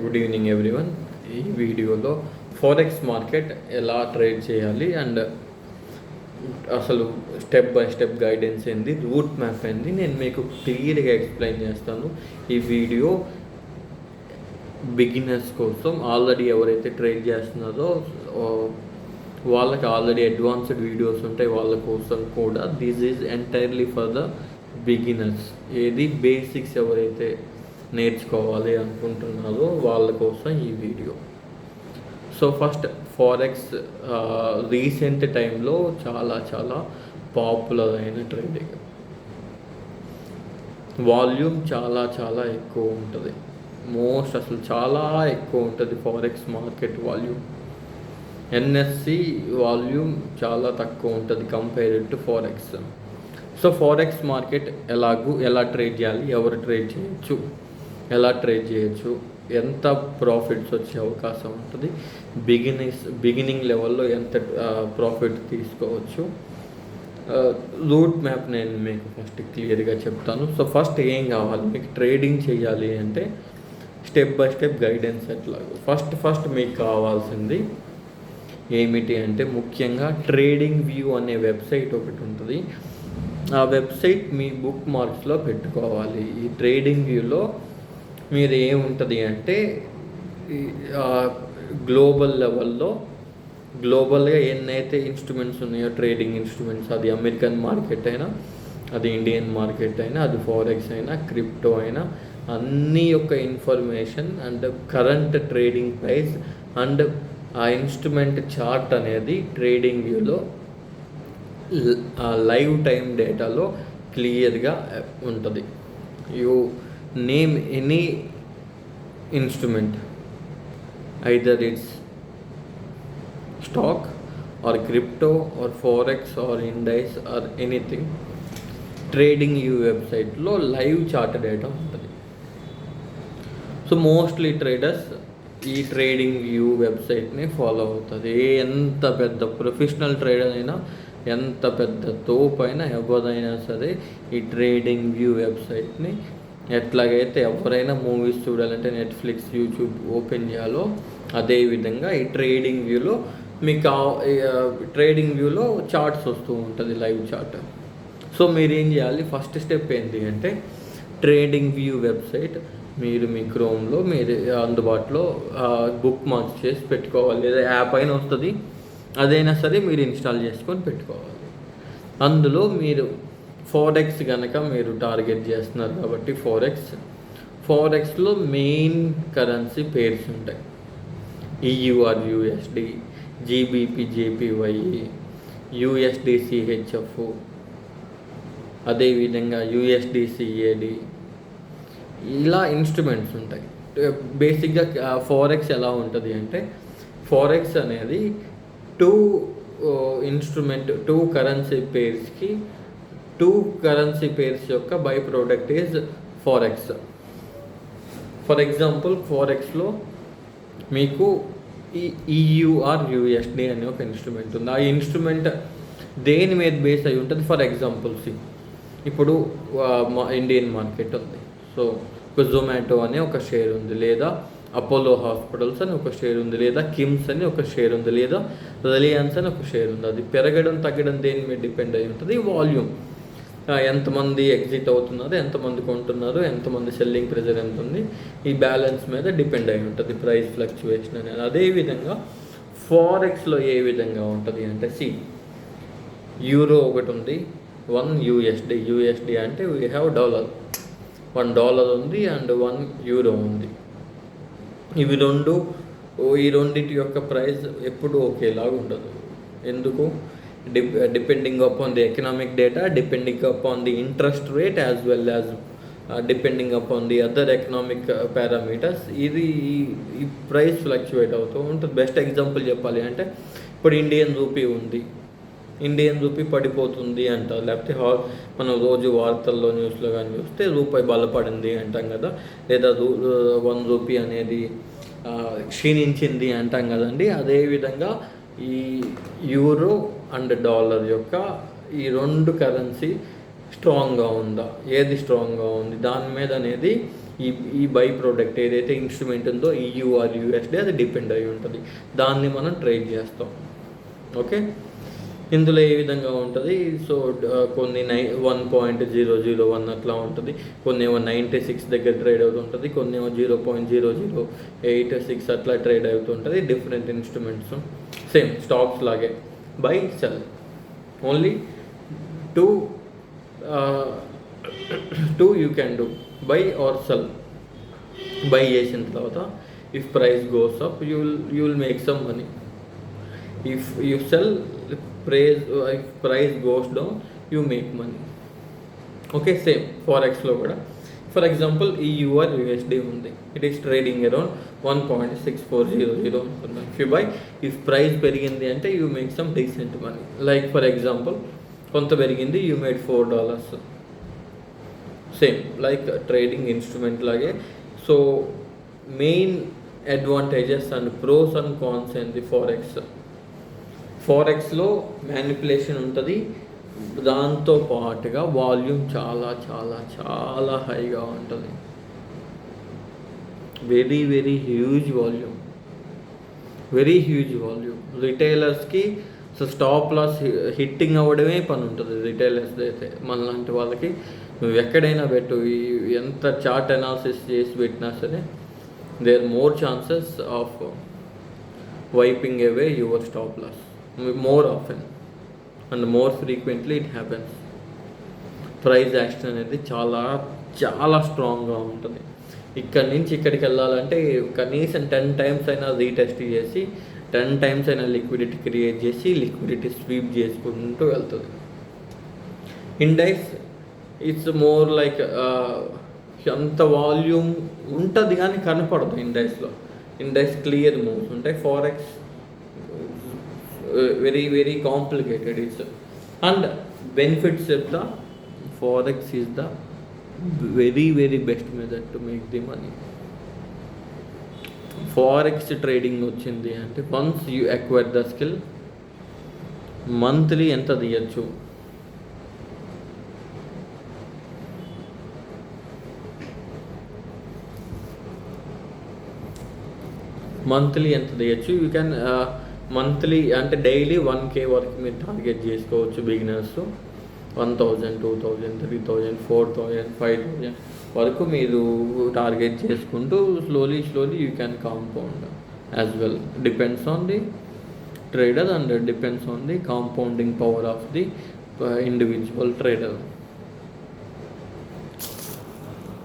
Good evening everyone. ఈ వీడియోలో forex market ఎలా ట్రేడ్ చేయాలి అండ్ అసలు స్టెప్ బై స్టెప్ గైడెన్స్ ఏంది, రూట్ మ్యాప్ ఏంది, నేను మీకు క్లియర్గా ఎక్స్ప్లెయిన్ చేస్తాను. ఈ వీడియో బిగినర్స్ కోసం, ఆల్రెడీ ఎవరైతే ట్రేడ్ చేస్తున్నారో వాళ్ళకి ఆల్రెడీ అడ్వాన్స్డ్ వీడియోస్ ఉంటాయి, వాళ్ళ కోసం కూడా. This is entirely for the beginners. ఏది బేసిక్స్ ఎవరైతే నేర్చుకోవాలి అనుకుంటున్నారో వాళ్ళ కోసం ఈ video. So first forex recent టైంలో చాలా పాపులర్ అయిన ట్రేడింగ్. వాల్యూమ్ చాలా ఎక్కువ ఉంటుంది. అసలు చాలా ఎక్కువ ఉంటుంది forex market volume. NSC volume చాలా తక్కువ ఉంటుంది compared to forex. So forex market ఎలా ట్రేడ్ చేయాలి, ఎవరు ట్రేడ్ చేయొచ్చు, ఎలా ట్రేడ్ చేయొచ్చు, ఎంత ప్రాఫిట్స్ వచ్చే అవకాశం ఉంటుంది, బిగినింగ్ లెవెల్లో ఎంత ప్రాఫిట్ తీసుకోవచ్చు, రూట్ మ్యాప్ నేను మీకు ఫస్ట్ క్లియర్గా చెప్తాను. సో ఫస్ట్ ఏం కావాలి మీకు ట్రేడింగ్ చేయాలి అంటే, స్టెప్ బై స్టెప్ గైడెన్స్ ఎట్లాగో. ఫస్ట్ మీకు కావాల్సింది ఏమిటి అంటే, ముఖ్యంగా ట్రేడింగ్ వ్యూ అనే వెబ్సైట్ ఒకటి ఉంటుంది. ఆ వెబ్సైట్ మీ బుక్ మార్క్స్లో పెట్టుకోవాలి. ఈ ట్రేడింగ్ వ్యూలో మీరు ఏముంటుంది అంటే, గ్లోబల్ లెవెల్లో గ్లోబల్గా ఎన్నైతే ఇన్స్ట్రుమెంట్స్ ఉన్నాయో, ట్రేడింగ్ ఇన్స్ట్రుమెంట్స్, అది అమెరికన్ మార్కెట్ అయినా, అది ఇండియన్ మార్కెట్ అయినా, అది ఫారెక్స్ అయినా, క్రిప్టో అయినా, అన్ని యొక్క information and current trading price and ఆ ఇన్స్ట్రుమెంట్ చార్ట్ అనేది ట్రేడింగ్ వ్యూలో లైవ్ టైం డేటాలో క్లియర్గా ఉంటుంది. You name any instrument, either it's stock or crypto or forex or index or anything, trading view వెబ్సైట్లో లైవ్ చార్ట్ డేటా ఉంటుంది. So mostly traders ఈ trading view వెబ్సైట్ని ఫాలో అవుతుంది. ఎంత పెద్ద ప్రొఫెషనల్ ట్రేడర్ అయినా, ఎంత పెద్ద తోపైనా, ఎవరైనా సరే ఈ ట్రేడింగ్ వ్యూ వెబ్సైట్ని, ఎట్లాగైతే ఎవరైనా మూవీస్ చూడాలంటే నెట్ఫ్లిక్స్, యూట్యూబ్ ఓపెన్ చేయాలో, అదేవిధంగా ఈ ట్రేడింగ్ వ్యూలో మీకు ట్రేడింగ్ వ్యూలో చార్ట్స్ వస్తూ ఉంటుంది, లైవ్ చార్ట్. సో మీరు ఏం చేయాలి, ఫస్ట్ స్టెప్ ఏంటి అంటే, ట్రేడింగ్ వ్యూ వెబ్సైట్ మీరు మీ క్రోమ్లో మీరు అందుబాటులో బుక్ మార్క్స్ చేసి పెట్టుకోవాలి, లేదా యాప్ అయినా వస్తుంది, అదైనా సరే మీరు ఇన్స్టాల్ చేసుకొని పెట్టుకోవాలి. అందులో మీరు ఫారెక్స్ కనుక మీరు టార్గెట్ చేస్తున్నారు కాబట్టి, ఫారెక్స్లో మెయిన్ కరెన్సీ పేర్స్ ఉంటాయి. EUR USD, GBP JPY, USD CHF, అదేవిధంగా యూఎస్డి సిఏడి, ఇలా ఇన్స్ట్రుమెంట్స్ ఉంటాయి. బేసిక్గా ఫారెక్స్ ఎలా ఉంటుంది అంటే, ఫారెక్స్ అనేది టూ కరెన్సీ పేర్స్ యొక్క by product is forex. For example ఫారెక్స్లో మీకు ఈ ఈయూఆర్ యూఎస్డి అనే ఒక ఇన్స్ట్రుమెంట్ ఉంది. ఆ ఇన్స్ట్రుమెంట్ దేని మీద బేస్ అయి ఉంటుంది? ఫర్ ఎగ్జాంపుల్స్, ఇప్పుడు ఇండియన్ మార్కెట్ ఉంది. సో జొమాటో అనే ఒక షేర్ ఉంది, లేదా అపోలో హాస్పిటల్స్ అని ఒక షేర్ ఉంది, లేదా కిమ్స్ అని ఒక షేర్ ఉంది, లేదా రిలయన్స్ అని ఒక షేర్ ఉంది. అది పెరగడం తగ్గడం దేని మీద డిపెండ్ అయి ఉంటుంది? వాల్యూమ్, ఎంతమంది ఎగ్జిట్ అవుతున్నారు, ఎంతమంది కొంటున్నారు, ఎంతమంది సెల్లింగ్ ప్రెజర్ ఎంత ఉంది, ఈ బ్యాలెన్స్ మీద డిపెండ్ అయి ఉంటుంది ప్రైస్ ఫ్లక్చువేషన్ అనేది. అదేవిధంగా ఫారెక్స్లో ఏ విధంగా ఉంటుంది అంటే, యూరో ఒకటి ఉంది, 1 యూఎస్డి అంటే వీ హ్యావ్ $1 $1 ఉంది అండ్ 1 యూరో ఉంది. ఈ రెండింటి యొక్క ప్రైస్ ఎప్పుడు ఒకేలాగా ఉండదు. ఎందుకు? Depending upon the economic data, depending upon the interest rate, as well as depending upon the other economic parameters. ఇది ఈ ప్రైస్ ఫ్లక్చువేట్ అవుతూ ఉంటుంది. బెస్ట్ ఎగ్జాంపుల్ చెప్పాలి అంటే, ఇప్పుడు ఇండియన్ రూపీ ఉంది, ఇండియన్ రూపీ పడిపోతుంది అంటారు, లేకపోతే మనం రోజు వార్తల్లో న్యూస్లో కానీ చూస్తే రూపాయి బలపడింది అంటాం కదా, లేదా 1 రూపీ అనేది క్షీణించింది అంటాం కదండి. అదేవిధంగా ఈ యూరో అండ్ డాలర్ యొక్క ఈ రెండు కరెన్సీ స్ట్రాంగ్గా ఉందా, ఏది స్ట్రాంగ్గా ఉంది, దాని మీద అనేది ఈ ఈ బై ప్రోడక్ట్ ఏదైతే ఇన్స్ట్రుమెంట్ ఉందో ఈయూఆర్ యూఎస్డి అది డిపెండ్ అయి ఉంటుంది, దాన్ని మనం ట్రేడ్ చేస్తాం. ఓకే, ఇందులో ఏ విధంగా ఉంటుంది, సో కొన్ని 1.001 అట్లా ఉంటుంది, కొన్ని ఏమో 96 దగ్గర ట్రేడ్ అవుతుంటుంది, కొన్ని ఏమో 0.0086 అట్లా ట్రేడ్ అవుతుంటుంది. డిఫరెంట్ ఇన్స్ట్రుమెంట్స్ సేమ్ స్టాక్స్ లాగే buy sell only two you can do, buy or sell. Buy చేసిన తర్వాత if price goes up you will make some money, if you sell price goes down you make money. Okay, same ఫారెక్స్లో కూడా. For example EUR USD ఉంది, it is trading around 1.6400 ఉంటుంది. If you buy, if price పెరిగింది అంటే you make some decent money. Like for example కొంత పెరిగింది, you made $4. Same like trading instrument లాగే. So main advantages and pros and cons ఏంది ఫారెక్స్లో manipulation ఉంటుంది, దాంతో పాటుగా వాల్యూమ్ చాలా చాలా చాలా హైగా ఉంటుంది, వెరీ వెరీ హ్యూజ్ వాల్యూమ్. రిటైలర్స్కి సో స్టాప్ లాస్ హిట్టింగ్ అవ్వడమే పని ఉంటుంది రిటైలర్స్ అయితే. మనలాంటి వాళ్ళకి నువ్వు ఎక్కడైనా పెట్టు, ఎంత చార్ట్ అనాలిసిస్ చేసి పెట్టినా సరే they are more chances of wiping away your stop loss more often and more frequently it happens. Price action అనేది చాలా చాలా స్ట్రాంగ్గా ఉంటుంది. ఇక్కడి నుంచి ఇక్కడికి వెళ్ళాలంటే కనీసం 10 times అయినా రీటెస్ట్ చేసి 10 times అయినా లిక్విడిటీ క్రియేట్ చేసి లిక్విడిటీ స్వీప్ చేసుకుంటూ వెళ్తుంది. ఇండెక్స్ ఇట్స్ మోర్ లైక్ అంత వాల్యూమ్ ఉంటుంది కానీ కనపడదు ఇండెక్స్లో. ఇండెక్స్ క్లియర్ మూవ్స్ ఉంటాయి. Forex very very complicated it's. And benefits చెప్తా, forex is the very very best method to make the money. Forex trading వచ్చింది అంటే once you acquire the skill, monthly ఎంత తీయచ్చు, యూ క్యాన్ మంత్లీ అంటే daily 1K వరకు మీరు target చేసుకోవచ్చు. Beginners 1,000, 2,000, 3,000, 4,000, 5,000 వరకు మీరు టార్గెట్ చేసుకుంటూ slowly you can compound as well. Depends on the trader and depends on the compounding power of the individual trader.